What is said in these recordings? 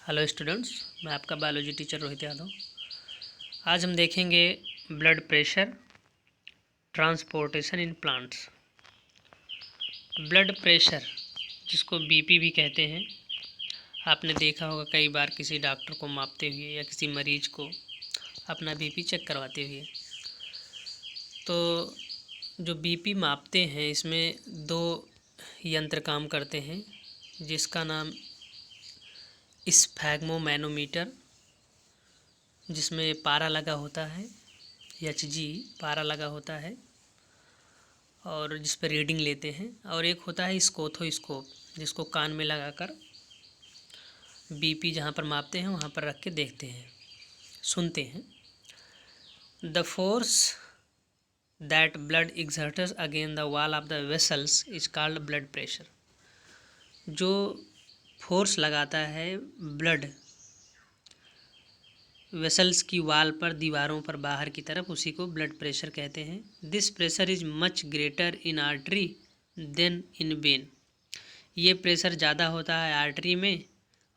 Hello students, मैं आपका biology teacher Rohit Yadav. आज हम देखेंगे blood pressure transportation in plants. Blood pressure, जिसको बीपी भी कहते हैं, आपने देखा होगा कई बार किसी डॉक्टर को मापते हुए या किसी मरीज को अपना बीपी चेक करवाते हुए। तो जो बीपी मापते हैं इसमें दो यंत्र काम करते हैं, जिसका नाम स्फैग्मोमैनोमीटर, जिसमें पारा लगा होता है, HG पारा लगा होता है और जिस पर रीडिंग लेते हैं, और एक होता है स्कोथोस्कोप, जिसको कान में लगाकर बीपी जहाँ पर मापते हैं वहाँ पर रख के देखते हैं, सुनते हैं। The force that blood exerts against the wall of the vessels is called blood pressure. जो फोर्स लगाता है ब्लड वेसल्स की वाल पर, दीवारों पर बाहर की तरफ, उसी को ब्लड प्रेशर कहते हैं। This pressure is much greater in artery than in vein. ये प्रेशर ज़्यादा होता है आर्टरी में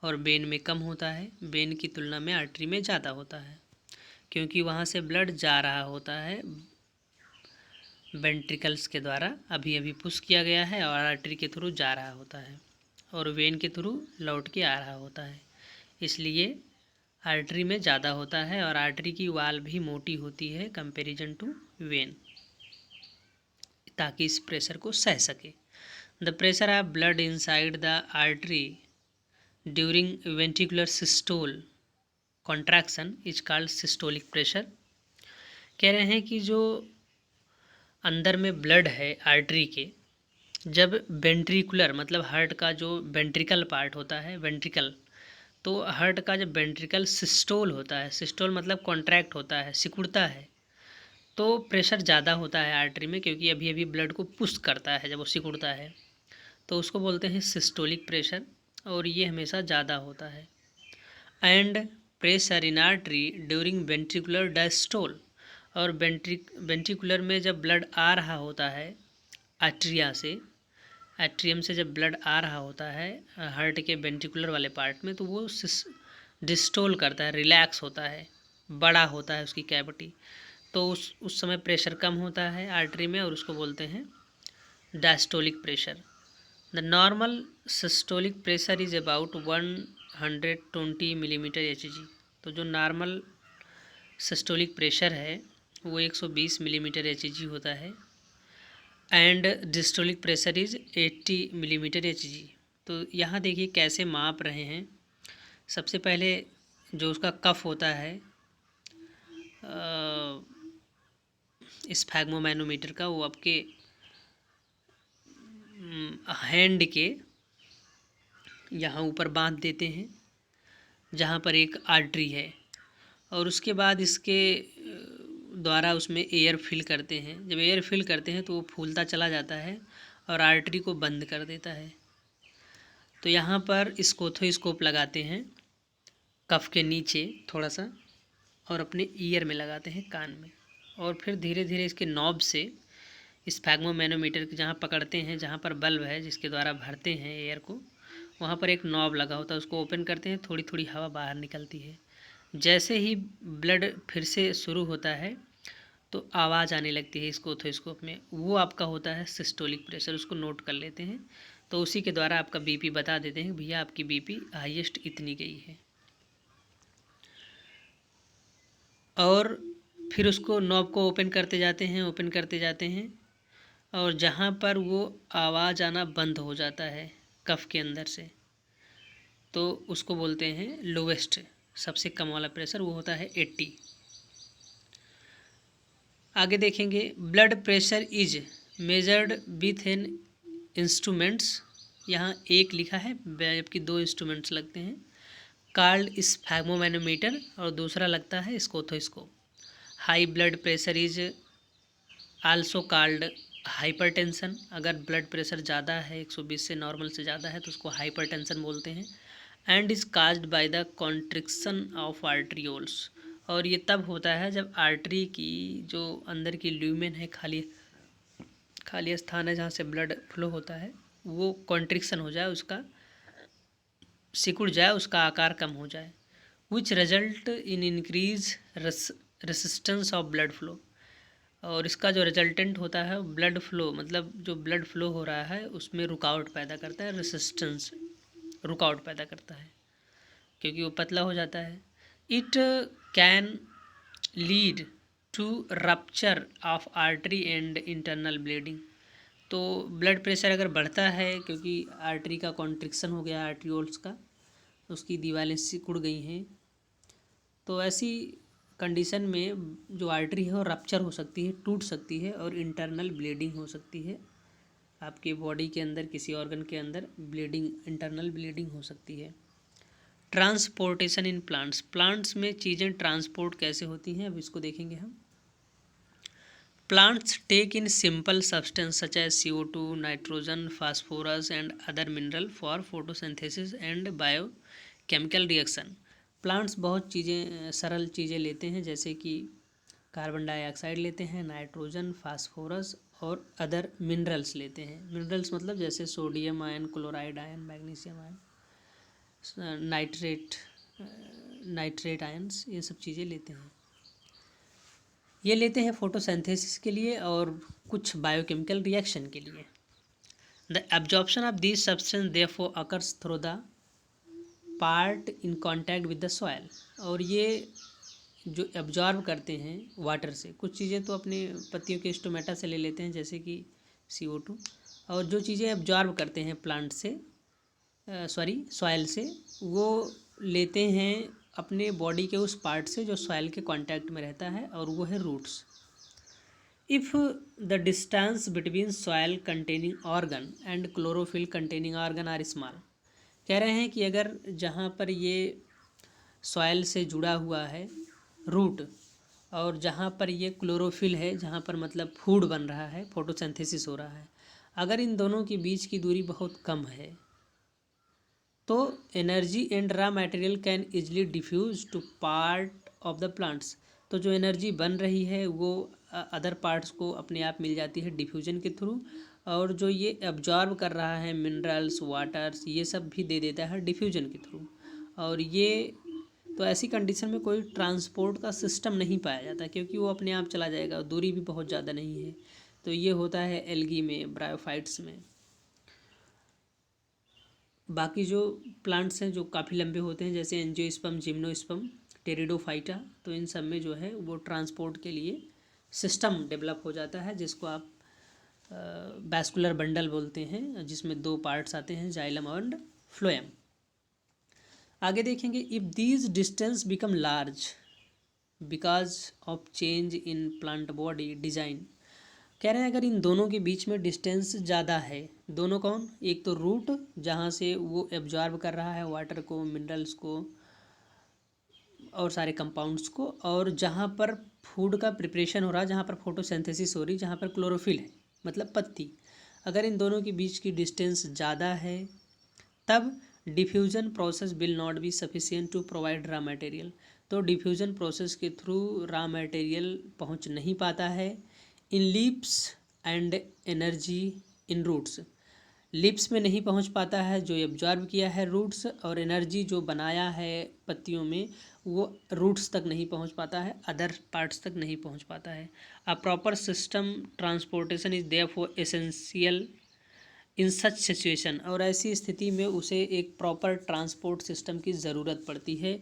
और वेन में कम होता है। वेन की तुलना में आर्टरी में ज़्यादा होता है, क्योंकि वहाँ से ब्लड जा रहा होता है वेंट्रिकल्स के द्वारा, अभी अभी पुश किया गया है, और आर्टरी के थ्रू जा रहा होता है और वेन के थ्रू लौट के आ रहा होता है। इसलिए आर्टरी में ज़्यादा होता है और आर्टरी की वाल भी मोटी होती है कंपैरिजन टू वेन, ताकि इस प्रेशर को सह सके। The pressure of blood inside the artery during ventricular systole contraction is called systolic pressure. कह रहे हैं कि जो अंदर में ब्लड है आर्टरी के, जब वेंट्रिकुलर मतलब हार्ट का जो वेंट्रिकल पार्ट होता है, वेंट्रिकल, तो हार्ट का जब वेंट्रिकल सिस्टोल होता है, सिस्टोल मतलब कॉन्ट्रैक्ट होता है, सिकुड़ता है, तो प्रेशर ज़्यादा होता है आर्टरी में, क्योंकि अभी अभी ब्लड को पुश करता है जब वो सिकुड़ता है, तो उसको बोलते हैं सिस्टोलिक प्रेशर, और ये हमेशा ज़्यादा होता है। And pressure in artery during ventricular diastole, और वेंट्रिकुलर में जब ब्लड आ रहा होता है आर्ट्रिया से, एट्रियम से जब ब्लड आ रहा होता है हार्ट के वेंट्रिकुलर वाले पार्ट में, तो वो डिस्टोल करता है, रिलैक्स होता है, बड़ा होता है उसकी कैविटी, तो उस समय प्रेशर कम होता है आर्टरी में, और उसको बोलते हैं diastolic pressure. The normal systolic pressure is about 120 millimetre HG। तो जो नॉर्मल सिस्टोलिक प्रेशर है वो 120 मिलीमीटर HG होता है। And diastolic pressure is 80 millimetre HG। तो यहाँ देखिए कैसे माप रहे हैं। सबसे पहले जो उसका कफ होता है स्फैग्मोमैनोमीटर का, वो आपके हैंड के यहाँ ऊपर बांध देते हैं जहाँ पर एक आर्टरी है, और उसके बाद इसके द्वारा उसमें एयर फिल करते हैं। जब एयर फिल करते हैं तो वो फूलता चला जाता है और आर्टरी को बंद कर देता है। तो यहाँ पर स्कोथोस्कोप लगाते हैं कफ के नीचे थोड़ा सा, और अपने ईयर में लगाते हैं, कान में, और फिर धीरे धीरे इसके नॉब से स्फैग्मोमैनोमीटर के जहाँ पकड़ते हैं, जहाँ पर बल्ब है जिसके द्वारा भरते हैं एयर को, वहाँ पर एक नॉब लगा होता है, उसको ओपन करते हैं, थोड़ी थोड़ी हवा बाहर निकलती है। जैसे ही ब्लड फिर से शुरू होता है तो आवाज़ आने लगती है स्कोथोस्कोप में, वो आपका होता है सिस्टोलिक प्रेशर। उसको नोट कर लेते हैं, तो उसी के द्वारा आपका बीपी बता देते हैं भैया आपकी बीपी हाईएस्ट इतनी गई है। और फिर उसको नॉब को ओपन करते जाते हैं, ओपन करते जाते हैं, और जहाँ पर वो आवाज़ आना बंद हो जाता है कफ के अंदर से, तो उसको बोलते हैं लोवेस्ट, सबसे कम वाला प्रेशर, वो होता है 80। आगे देखेंगे blood pressure is measured with an instruments. यहाँ एक लिखा है जबकि दो इंस्ट्रूमेंट्स लगते हैं, कॉल्ड स्फैग्मोमैनोमीटर और दूसरा लगता है stethoscope. High blood pressure is also called hypertension. अगर ब्लड प्रेशर ज़्यादा है, 120 से नॉर्मल से ज़्यादा है, तो उसको हाइपरटेंशन बोलते हैं। And is caused by the constriction of arterioles. और ये तब होता है जब आर्टरी की जो अंदर की ल्यूमेन है, खाली स्थान है जहाँ से ब्लड फ्लो होता है, वो कॉन्ट्रिक्शन हो जाए, उसका सिकुड़ जाए, उसका आकार कम हो जाए। Which result in increase resistance of blood flow, और इसका जो रिजल्टेंट होता है ब्लड फ्लो, मतलब जो ब्लड फ्लो हो रहा है उसमें रुकावट पैदा करता है, रेसिस्टेंस रुकावट पैदा करता है क्योंकि वो पतला हो जाता है। It can lead to rupture of artery and internal bleeding. तो ब्लड प्रेशर अगर बढ़ता है क्योंकि आर्टरी का कॉन्ट्रिक्शन हो गया, आर्ट्रियोल्स का, उसकी दीवारें सिकुड़ गई हैं, तो ऐसी कंडीशन में जो आर्टरी है वो रप्चर हो सकती है, टूट सकती है, और इंटरनल ब्लीडिंग हो सकती है। आपके बॉडी के अंदर किसी ऑर्गन के अंदर ब्लीडिंग, इंटरनल ब्लीडिंग हो सकती है। ट्रांसपोर्टेशन इन प्लांट्स, प्लांट्स में चीज़ें ट्रांसपोर्ट कैसे होती हैं, अब इसको देखेंगे हम। Plants take in simple substance such as CO2, nitrogen, phosphorus and other mineral for photosynthesis and biochemical reaction. Plants बहुत चीज़ें, सरल चीज़ें लेते हैं, जैसे कि कार्बन डाइऑक्साइड लेते हैं, नाइट्रोजन, फास्फोरस और अदर मिनरल्स लेते हैं। मिनरल्स मतलब जैसे sodium ion, chloride ion, magnesium ion, nitrate ions, ये सब चीज़ें लेते हैं। ये लेते हैं फोटोसिंथेसिस के लिए और कुछ बायोकेमिकल रिएक्शन के लिए। The absorption of this substance therefore occurs through the part in contact with the soil, और ये जो एब्जॉर्ब करते हैं वाटर से, कुछ चीज़ें तो अपने पत्तियों के स्टोमेटा से ले लेते हैं जैसे कि CO2, और जो चीज़ें एब्जॉर्ब करते हैं प्लांट से, सॉइल से, वो लेते हैं अपने बॉडी के उस पार्ट से जो सॉइल के कांटेक्ट में रहता है, और वो है roots. If the distance between soil containing organ and chlorophyll containing organ are small, कह रहे हैं कि अगर जहाँ पर ये सॉइल से जुड़ा हुआ है रूट, और जहाँ पर ये क्लोरोफिल है, जहाँ पर मतलब फूड बन रहा है, फोटोसिंथेसिस हो रहा है, अगर इन दोनों के बीच की दूरी बहुत कम है तो energy and raw material can easily diffuse to part of the plants. तो जो एनर्जी बन रही है वो अदर पार्ट्स को अपने आप मिल जाती है डिफ्यूजन के थ्रू, और जो ये एब्जॉर्ब कर रहा है मिनरल्स, वाटर्स, ये सब भी दे देता है डिफ्यूजन के थ्रू। और ये तो ऐसी कंडीशन में कोई ट्रांसपोर्ट का सिस्टम नहीं पाया जाता क्योंकि वो अपने आप चला जाएगा, दूरी भी बहुत ज़्यादा नहीं है। तो ये होता है एल्गी में, ब्रायोफाइट्स में। बाकी जो प्लांट्स हैं जो काफ़ी लंबे होते हैं जैसे एंजियोस्पर्म, जिम्नोस्पर्म, टेरिडोफाइटा, तो इन सब में जो है वो ट्रांसपोर्ट के लिए सिस्टम डेवलप हो जाता है जिसको आप वैस्कुलर बंडल बोलते हैं, जिसमें 2 पार्ट्स आते हैं, जाइलम एंड फ्लोएम। आगे देखेंगे, if these distance become large because of change in plant body design, कह रहे हैं अगर इन दोनों के बीच में डिस्टेंस ज़्यादा है, दोनों कौन, एक तो रूट जहाँ से वो एब्जॉर्ब कर रहा है वाटर को, मिनरल्स को और सारे कंपाउंड्स को, और जहाँ पर फूड का प्रिपरेशन हो रहा है, जहाँ पर फोटोसिंथेसिस हो रही, जहाँ पर क्लोरोफिल है मतलब पत्ती, अगर इन दोनों के बीच की डिस्टेंस ज़्यादा है तब diffusion process will not be sufficient to provide raw material. तो डिफ्यूजन प्रोसेस के थ्रू रॉ मटेरियल पहुँच नहीं पाता है in leaves and energy in roots, lips में नहीं पहुंच पाता है जो एब्जॉर्ब किया है रूट्स, और एनर्जी जो बनाया है पत्तियों में वो रूट्स तक नहीं पहुंच पाता है, अदर पार्ट्स तक नहीं पहुंच पाता है। A proper system transportation is therefore essential in such situation, और ऐसी स्थिति में उसे एक प्रॉपर ट्रांसपोर्ट सिस्टम की ज़रूरत पड़ती है।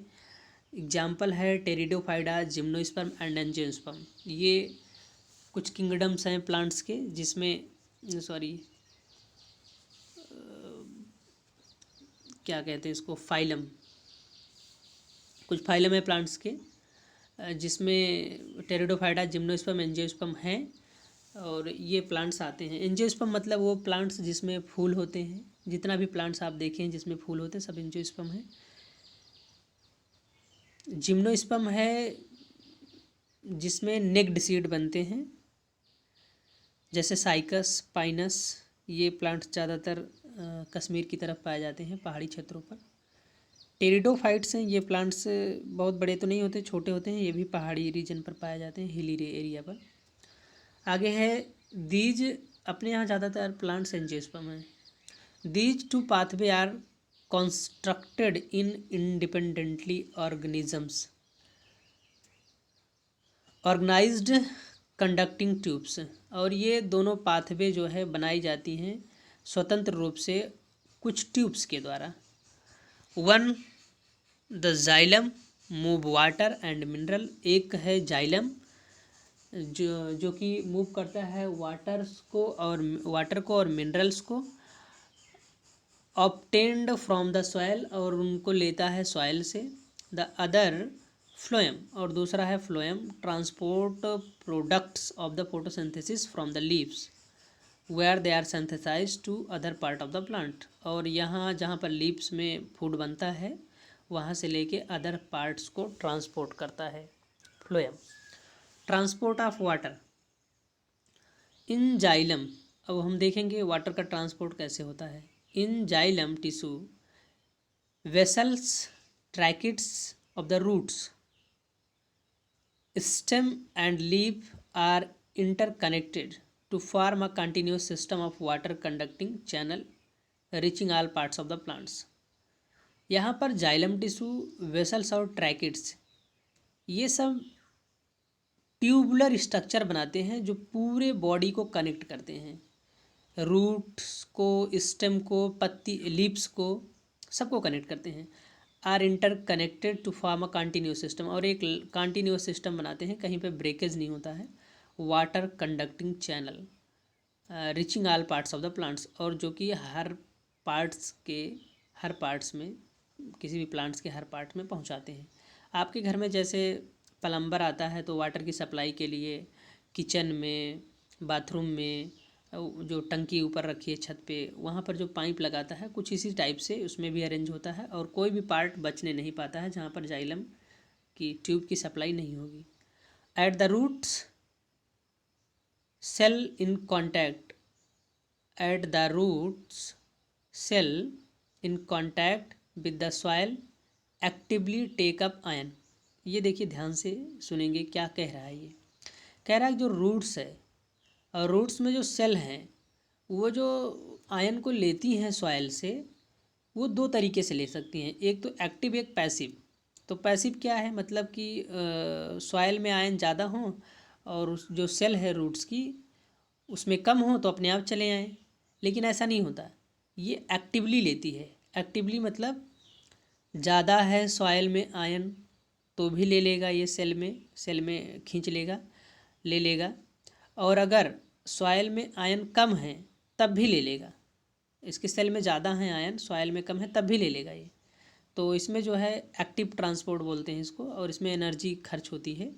एग्जाम्पल है टेरिडोफाइडा, जिम्नोस्पर्म एंड एंजियोस्पर्म। ये कुछ किंगडम्स हैं प्लांट्स के जिसमें क्या कहते हैं इसको, फाइलम, कुछ फाइलम है प्लांट्स के जिसमें टेरिडोफाइटा, जिम्नोस्पर्म, एंजियोस्पर्म हैं, और ये प्लांट्स आते हैं। एंजियोस्पर्म मतलब वो प्लांट्स जिसमें फूल होते हैं, जितना भी प्लांट्स आप देखें जिसमें फूल होते हैं सब एंजियोस्पर्म है। जिम्नोस्पर्म है जिसमें नेक्ड सीड बनते हैं, जैसे साइकस, पाइनस, ये प्लांट्स ज़्यादातर कश्मीर की तरफ पाए जाते हैं, पहाड़ी क्षेत्रों पर। टेरिडोफाइट्स हैं, ये प्लांट्स बहुत बड़े तो नहीं होते, छोटे होते हैं, ये भी पहाड़ी रीजन पर पाए जाते हैं, हिली एरिया पर। आगे है दीज, अपने यहाँ ज़्यादातर प्लांट्स एंजियोस्पर्म हैं। These two pathway are constructed in independently organized conducting tubes. और ये दोनों पाथवे जो है बनाई जाती हैं स्वतंत्र रूप से कुछ ट्यूब्स के द्वारा। One the xylem move water and mineral, एक है जाइलम जो कि मूव करता है वाटर को और मिनरल्स को, ऑब्टेन्ड फ्रॉम द सॉइल, और उनको लेता है सॉइल से। द अदर फ्लोएम, और दूसरा है phloem, transport products of the photosynthesis from the leaves where they are synthesized to other part of the plant. और यहाँ जहाँ पर लीव्स में फूड बनता है वहाँ से लेके अदर पार्ट्स को ट्रांसपोर्ट करता है phloem. Transport of water in xylem, अब हम देखेंगे वाटर का ट्रांसपोर्ट कैसे होता है। In xylem tissue vessels tracheids of the roots stem and leaf are interconnected to form a continuous system of water conducting channel reaching all parts of the plants। यहाँ पर xylem tissue, vessels और ट्रैकिट्स ये सब tubular structure बनाते हैं जो पूरे body को कनेक्ट करते हैं, रूट्स को, स्टेम को, पत्ती, लीव्स को, सबको कनेक्ट करते हैं। Are inter connected to form a continuous system, और एक कंटिन्यूस सिस्टम बनाते हैं, कहीं पे ब्रेकेज नहीं होता है। Water conducting channel reaching all parts of the plants, और जो कि हर पार्ट्स में, किसी भी प्लांट्स के हर पार्ट में पहुंचाते हैं। आपके घर में जैसे प्लम्बर आता है तो वाटर की सप्लाई के लिए किचन में, बाथरूम में जो टंकी ऊपर रखी है छत पे, वहाँ पर जो पाइप लगाता है कुछ इसी टाइप से उसमें भी अरेंज होता है, और कोई भी पार्ट बचने नहीं पाता है जहाँ पर जाइलम की ट्यूब की सप्लाई नहीं होगी। At the roots cell in contact, at the roots cell in contact with the soil actively take up ion. ये देखिए ध्यान से सुनेंगे क्या कह रहा है। ये कह रहा है जो रूट्स है और रूट्स में जो सेल हैं वो जो आयन को लेती हैं सॉइल से, वो दो तरीके से ले सकती हैं, एक तो एक्टिव एक पैसिव। तो पैसिव क्या है, मतलब कि सॉइल में आयन ज़्यादा हों और उस जो सेल है रूट्स की उसमें कम हो तो अपने आप चले आएँ, लेकिन ऐसा नहीं होता, ये एक्टिवली लेती है। एक्टिवली मतलब ज़्यादा है सॉइल में आयन तो भी ले लेगा, ये सेल में खींच लेगा, ले लेगा, और अगर सॉइल में आयन कम है तब भी ले लेगा। इसके सेल में ज़्यादा है आयन, सॉइल में कम है तब भी ले लेगा ये। तो इसमें जो है एक्टिव ट्रांसपोर्ट बोलते हैं इसको, और इसमें एनर्जी खर्च होती है।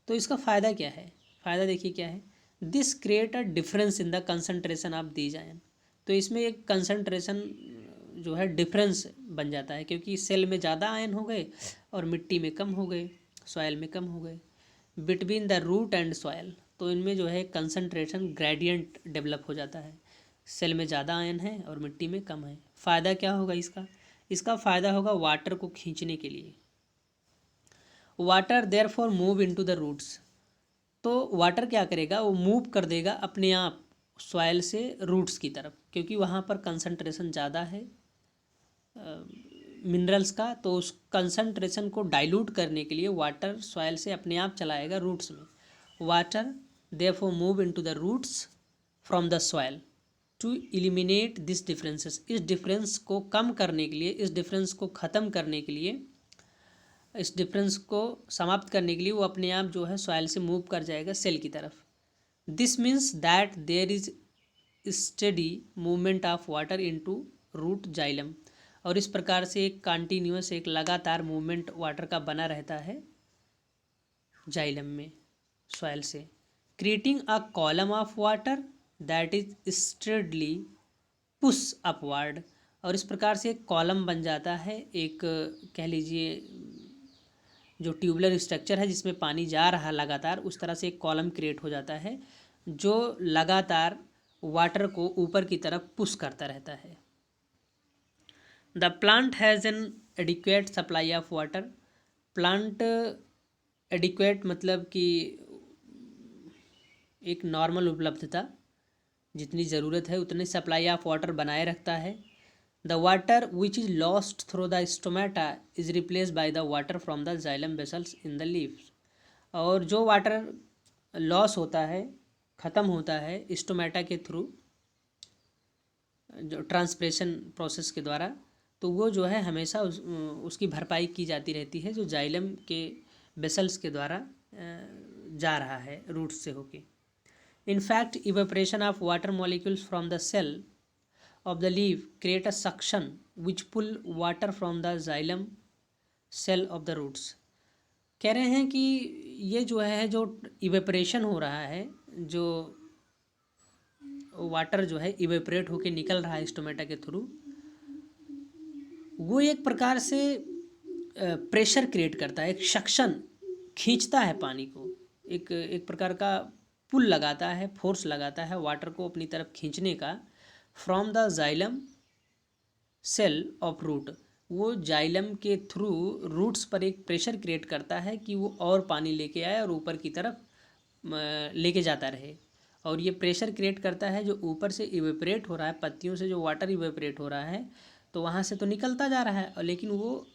तो इसका फ़ायदा क्या है, फ़ायदा देखिए क्या है। This create a difference in the concentration of these ion. तो इसमें एक कंसनट्रेशन जो है डिफरेंस बन जाता है, क्योंकि सेल में ज़्यादा आयन हो गए और मिट्टी में कम हो गए, सॉइल में कम हो गए। Between the root and soil, तो इनमें जो है कंसनट्रेशन ग्रेडियंट डेवलप हो जाता है, सेल में ज़्यादा आयन है और मिट्टी में कम है। फ़ायदा क्या होगा इसका फ़ायदा होगा वाटर को खींचने के लिए। Water therefore move into the roots, तो वाटर क्या करेगा, वो मूव कर देगा अपने आप सॉइल से रूट्स की तरफ, क्योंकि वहाँ पर कंसनट्रेशन ज़्यादा है मिनरल्स का, तो उस कंसनट्रेशन को डाइल्यूट करने के लिए वाटर सॉइल से अपने आप चलाएगा रूट्स में। Water therefore move into the roots from the soil to eliminate this differences, इस डिफरेंस को कम करने के लिए, इस डिफरेंस को ख़त्म करने के लिए, इस डिफरेंस को समाप्त करने के लिए वो अपने आप जो है सॉइल से मूव कर जाएगा सेल की तरफ। This means that there is steady movement of water into root xylem, और इस प्रकार से एक कंटिन्यूअस, एक लगातार मूवमेंट वाटर का बना रहता है जाइलम में सॉइल से, creating a column of water that is steadily push upward. और इस प्रकार से एक कॉलम बन जाता है, एक कह लीजिए जो ट्यूबुलर स्ट्रक्चर है जिसमें पानी जा रहा लगातार, उस तरह से एक कॉलम क्रिएट हो जाता है जो लगातार वाटर को ऊपर की तरफ पुश करता रहता है। The plant has an adequate supply of water, plant adequate मतलब कि एक नॉर्मल उपलब्धता, जितनी ज़रूरत है उतनी सप्लाई ऑफ वाटर बनाए रखता है। The water which is lost through the stomata is replace by the water from the xylem vessels in the leaves. और जो वाटर लॉस होता है, ख़त्म होता है स्टोमेटा के थ्रू, जो ट्रांसप्रेशन प्रोसेस के द्वारा, तो वो जो है हमेशा उसकी भरपाई की जाती रहती है जो जाइलम के वेसल्स के द्वारा जा रहा है रूट से होके। In fact, evaporation of water molecules from the cell of the leaf create a suction which pull water from the xylem cell of the roots। कह रहे हैं कि ये जो है, जो इवेपरेशन हो रहा है, जो वाटर जो है इवेपरेट होके निकल रहा है स्टोमेटा के थ्रू, वो एक प्रकार से प्रेशर क्रिएट करता है, एक सक्शन खींचता है पानी को, एक प्रकार का पुल लगाता है, फोर्स लगाता है वाटर को अपनी तरफ खींचने का, from the xylem cell of root. वो जाइलम के थ्रू रूट्स पर एक प्रेशर क्रिएट करता है कि वो और पानी लेके आए और ऊपर की तरफ लेके जाता रहे। और ये प्रेशर क्रिएट करता है जो ऊपर से इवेपरेट हो रहा है, पत्तियों से जो वाटर इवेपरेट हो रहा है तो वहाँ से तो निकलता जा रहा है, लेकिन वो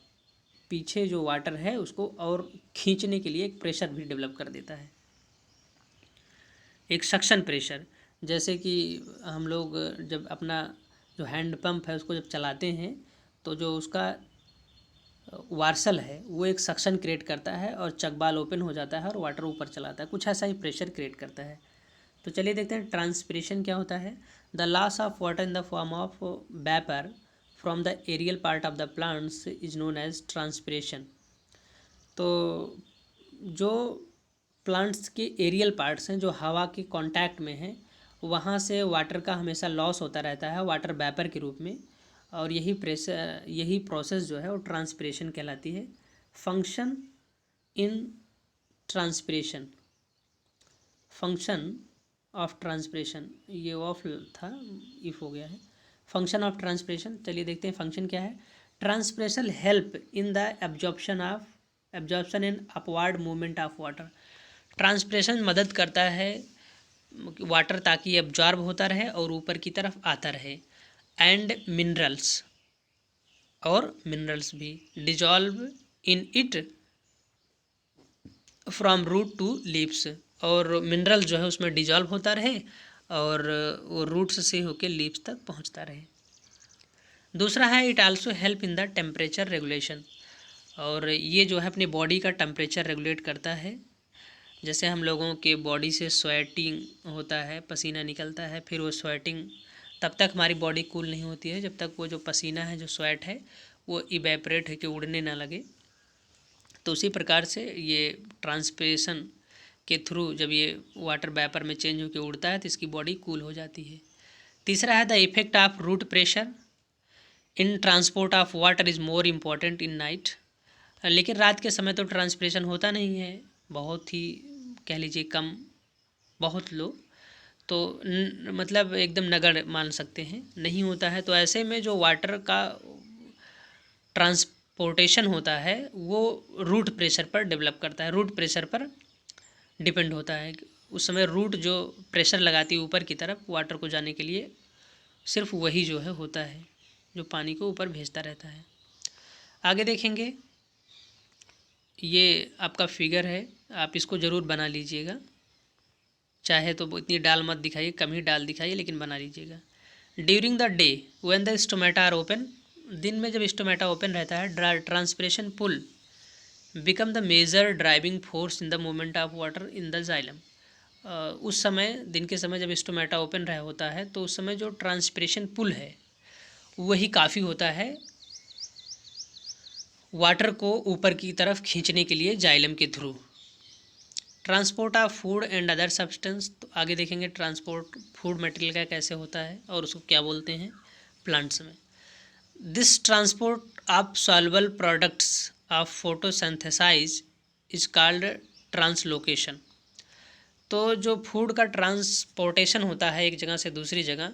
पीछे जो वाटर है उसको और खींचने के लिए एक प्रेशर भी डेवलप कर देता है, एक सक्शन प्रेशर। जैसे कि हम लोग जब अपना जो हैंड पंप है उसको जब चलाते हैं तो जो उसका वार्सल है वो एक सक्शन क्रिएट करता है और चकबाल ओपन हो जाता है और वाटर ऊपर चलाता है, कुछ ऐसा ही प्रेशर क्रिएट करता है। तो चलिए देखते हैं ट्रांसपिरेशन क्या होता है। The loss of water in the form of vapour from the aerial part of the plants is known as transpiration. तो जो प्लांट्स के एरियल पार्ट्स हैं, जो हवा के कांटेक्ट में हैं, वहाँ से वाटर का हमेशा लॉस होता रहता है वाटर वेपर के रूप में, और यही प्रोसेस जो है वो ट्रांसपिरेशन कहलाती है। Function in transpiration, function of transpiration, ये ऑफ था, इफ हो गया है। फंक्शन ऑफ ट्रांसपिरेशन, चलिए देखते हैं फंक्शन क्या है। Transpiration help in the absorption and upward movement of water. Transpiration मदद करता है वाटर ताकि एब्जॉर्ब होता रहे और ऊपर की तरफ आता रहे। एंड मिनरल्स, और मिनरल्स भी dissolve in it from root to leaves, और मिनरल जो है उसमें डिजॉल्व होता रहे और वो रूट्स से होकर लीव्स तक पहुंचता रहे। दूसरा है it also help in the temperature regulation, और ये जो है अपनी बॉडी का टेम्परेचर रेगुलेट करता है। जैसे हम लोगों के बॉडी से स्वेटिंग होता है, पसीना निकलता है, फिर वो स्वेटिंग तब तक हमारी बॉडी कूल नहीं होती है जब तक वो जो पसीना है, जो स्वेट है, वो इवेपरेट होकर उड़ने ना लगे। तो उसी प्रकार से ये ट्रांसपिरेशन के थ्रू जब ये वाटर वेपर में चेंज होकर उड़ता है तो इसकी बॉडी कूल हो जाती है। तीसरा है the effect of root pressure in transport of water is more important in night. लेकिन रात के समय तो ट्रांसपिरेशन होता नहीं है, बहुत ही कह लीजिए कम, बहुत लो, तो मतलब एकदम नगण्य मान सकते हैं, नहीं होता है। तो ऐसे में जो वाटर का ट्रांसपोर्टेशन होता है वो रूट प्रेशर पर डेवलप करता है, रूट प्रेशर पर डिपेंड होता है। उस समय रूट जो प्रेशर लगाती है ऊपर की तरफ वाटर को जाने के लिए, सिर्फ वही जो है होता है जो पानी को ऊपर भेजता रहता है। आगे देखेंगे, ये आपका फिगर है, आप इसको ज़रूर बना लीजिएगा, चाहे तो इतनी डाल मत दिखाइए, कम ही डाल दिखाइए, लेकिन बना लीजिएगा। During the day when the stomata are open, दिन में जब स्टोमेटा ओपन रहता है, transpiration pull become the major driving force in the movement of water in the xylem. उस समय, दिन के समय जब स्टोमेटा ओपन रहा होता है तो उस समय जो ट्रांसपिरेशन पुल है वही काफ़ी होता है वाटर को ऊपर की तरफ खींचने के लिए जाइलम के through. Transport of food and other substance, तो आगे देखेंगे ट्रांसपोर्ट फूड मटेरियल का कैसे होता है और उसको क्या बोलते हैं प्लांट्स में। This transport of soluble products of photosynthesis is called translocation. तो जो फूड का ट्रांसपोर्टेशन होता है एक जगह से दूसरी जगह,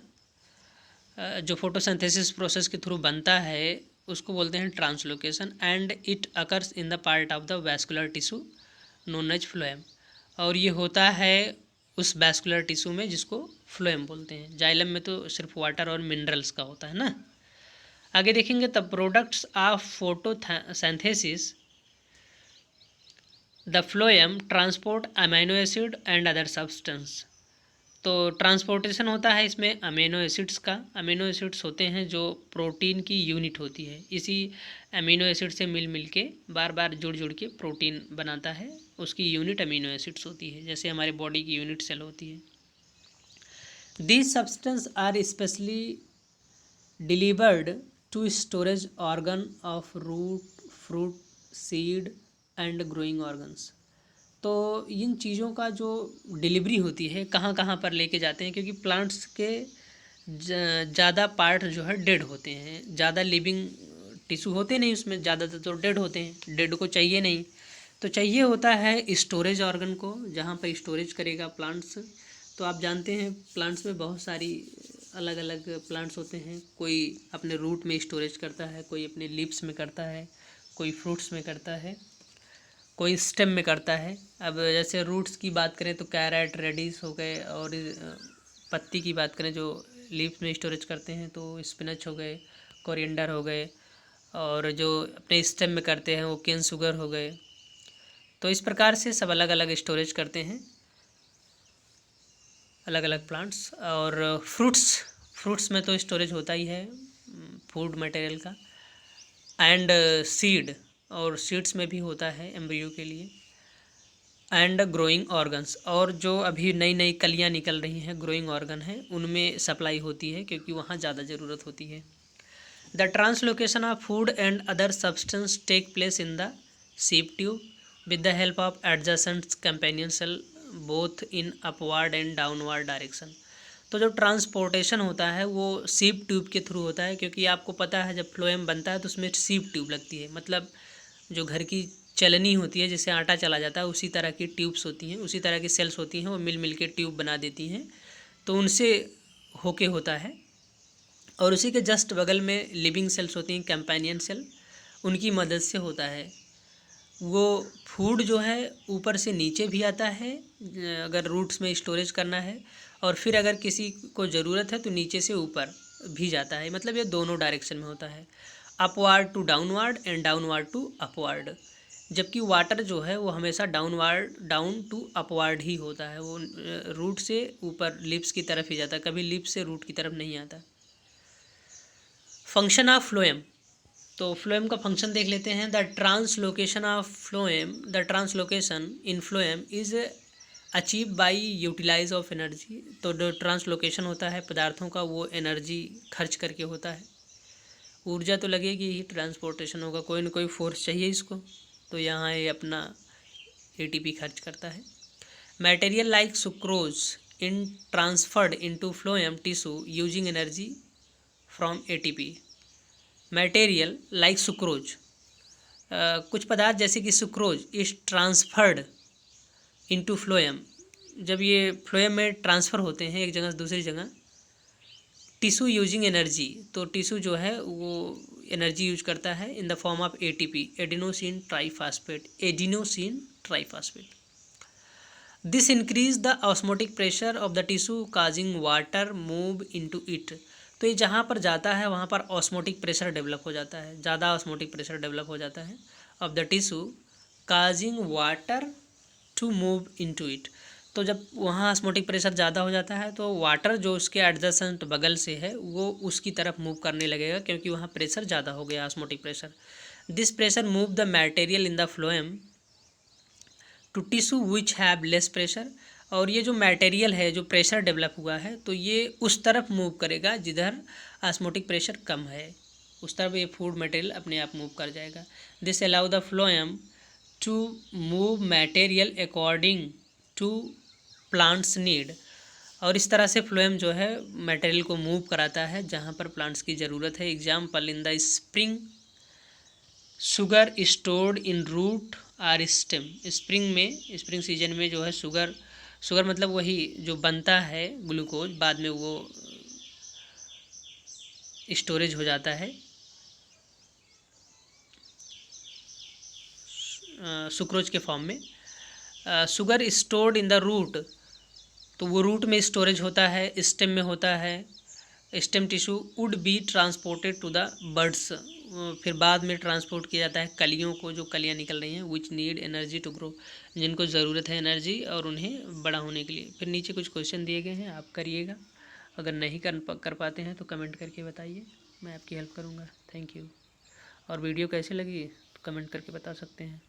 जो फोटोसिंथेसिस प्रोसेस के थ्रू बनता है उसको बोलते हैं translocation. And it occurs in the part of the vascular tissue known as phloem, और ये होता है उस वैस्कुलर टिश्यू में जिसको फ्लोएम बोलते हैं। जाइलम में तो सिर्फ वाटर और मिनरल्स का होता है ना। आगे देखेंगे the products of photosynthesis, the phloem transport amino acid and other substance. तो ट्रांसपोर्टेशन होता है इसमें अमीनो एसिड्स का। अमीनो एसिड्स होते हैं जो प्रोटीन की यूनिट होती है, इसी अमीनो एसिड से मिल के बार बार जुड़ के प्रोटीन बनाता है, उसकी यूनिट अमीनो एसिड्स होती है, जैसे हमारे बॉडी की यूनिट सेल होती है। These substance are specially delivered to storage organ of root, fruit, seed and growing organs. तो इन चीज़ों का जो डिलीवरी होती है कहाँ कहाँ पर लेके जाते हैं, क्योंकि प्लांट्स के ज़्यादा पार्ट जो है डेड होते हैं, ज़्यादा लिविंग टिश्यू होते नहीं उसमें, ज़्यादातर तो डेड होते हैं, डेड को चाहिए नहीं, तो चाहिए होता है स्टोरेज ऑर्गन को, जहाँ पर स्टोरेज करेगा प्लांट्स। तो आप जानते हैं प्लांट्स में बहुत सारी अलग अलग प्लांट्स होते हैं, कोई अपने रूट में स्टोरेज करता है, कोई अपने लीव्स में करता है, कोई फ्रूट्स में करता है, कोई स्टेम में करता है। अब जैसे रूट्स की बात करें तो कैरेट, रेडिस हो गए, और पत्ती की बात करें जो लीव्स में स्टोरेज करते हैं तो स्पिनच हो गए, कोरिएंडर हो गए, और जो अपने स्टेम में करते हैं वो केन शुगर हो गए। तो इस प्रकार से सब अलग अलग स्टोरेज करते हैं अलग अलग प्लांट्स। और फ्रूट्स में तो स्टोरेज होता ही है फूड मटेरियल का, एंड सीड, और सीड्स में भी होता है एम्ब्रियो के लिए, एंड ग्रोइंग ऑर्गन्स, और जो अभी नई नई कलियाँ निकल रही हैं ग्रोइंग ऑर्गन है उनमें सप्लाई होती है, क्योंकि वहाँ ज़्यादा ज़रूरत होती है। The translocation of food and other substance take place in the sieve tube with the help of adjacent companion cell both in upward and downward direction. तो जो ट्रांसपोर्टेशन होता है वो सीप ट्यूब के थ्रू होता है, क्योंकि आपको पता है जब फ्लोएम बनता है तो उसमें सीप ट्यूब लगती है, मतलब जो घर की चलनी होती है जिससे आटा चला जाता है उसी तरह की ट्यूब्स होती हैं, उसी तरह की सेल्स होती हैं, वो मिल के ट्यूब बना देती हैं, तो उनसे होके होता है। और उसी के जस्ट बगल में लिविंग सेल्स होती हैं, कंपेनियन सेल, उनकी मदद से होता है। वो फूड जो है ऊपर से नीचे भी आता है अगर रूट्स में स्टोरेज करना है, और फिर अगर किसी को ज़रूरत है तो नीचे से ऊपर भी जाता है, मतलब ये दोनों डायरेक्शन में होता है, upward to downward and downward to upward. जबकि वाटर जो है वो हमेशा डाउन टू अपवार्ड ही होता है, वो रूट से ऊपर लिप्स की तरफ ही जाता है, कभी लिप्स से रूट की तरफ नहीं आता। फंक्शन ऑफ फ्लोएम, तो फ्लोएम का फंक्शन देख लेते हैं। The translocation of phloem, the translocation in phloem is achieve by utilize of energy. तो जो ट्रांसलोकेशन होता है पदार्थों का वो एनर्जी खर्च करके होता है, ऊर्जा तो लगेगी ही, ट्रांसपोर्टेशन होगा, कोई ना कोई फोर्स चाहिए इसको, तो यहाँ ये अपना एटीपी खर्च करता है। Material like sucrose in transferred into phloem tissue using energy from ATP. Material like sucrose, कुछ पदार्थ जैसे कि sucrose is transferred into phloem, जब ये फ्लोएम में ट्रांसफ़र होते हैं एक जगह से दूसरी जगह, टिश्यू यूजिंग एनर्जी, तो टिश्यू जो है वो एनर्जी यूज करता है इन the form of ATP, adenosine triphosphate, adenosine triphosphate. This increase the osmotic pressure of the tissue causing water move into it. तो ये जहाँ पर जाता है वहाँ पर ऑस्मोटिक प्रेशर डेवलप हो जाता है, ज़्यादा ऑस्मोटिक प्रेशर डेवलप हो जाता है of the tissue causing water to move into it. तो जब वहाँ ऑस्मोटिक प्रेशर ज़्यादा हो जाता है तो वाटर जो उसके एडजेसेंट बगल से है वो उसकी तरफ मूव करने लगेगा, क्योंकि वहाँ प्रेशर ज़्यादा हो गया, osmotic pressure. This pressure move the material in the phloem to tissue which have less pressure. और ये जो मटेरियल है जो प्रेशर डेवलप हुआ है तो ये उस तरफ मूव करेगा जिधर ऑस्मोटिक प्रेशर कम है, उस तरफ ये फूड मटेरियल अपने आप मूव कर जाएगा। This allow the phloem to move material according to plants need. और इस तरह से फ्लोएम जो है मटेरियल को मूव कराता है जहाँ पर प्लांट्स की ज़रूरत है। Example in the spring sugar stored in root or stem. Spring season में जो है शुगर मतलब वही जो बनता है ग्लूकोज, बाद में वो स्टोरेज हो जाता है सुक्रोज के फॉर्म में। Sugar stored in the root, तो वो रूट में स्टोरेज होता है, स्टेम में होता है, stem tissue would be transported to the buds, फिर बाद में ट्रांसपोर्ट किया जाता है कलियों को, जो कलियाँ निकल रही हैं, which need energy to grow, जिनको ज़रूरत है एनर्जी और उन्हें बड़ा होने के लिए। फिर नीचे कुछ क्वेश्चन दिए गए हैं, आप करिएगा। अगर नहीं कर पाते हैं तो कमेंट करके बताइए, मैं आपकी हेल्प करूँगा। Thank you. और वीडियो कैसी लगी तो कमेंट करके बता सकते हैं।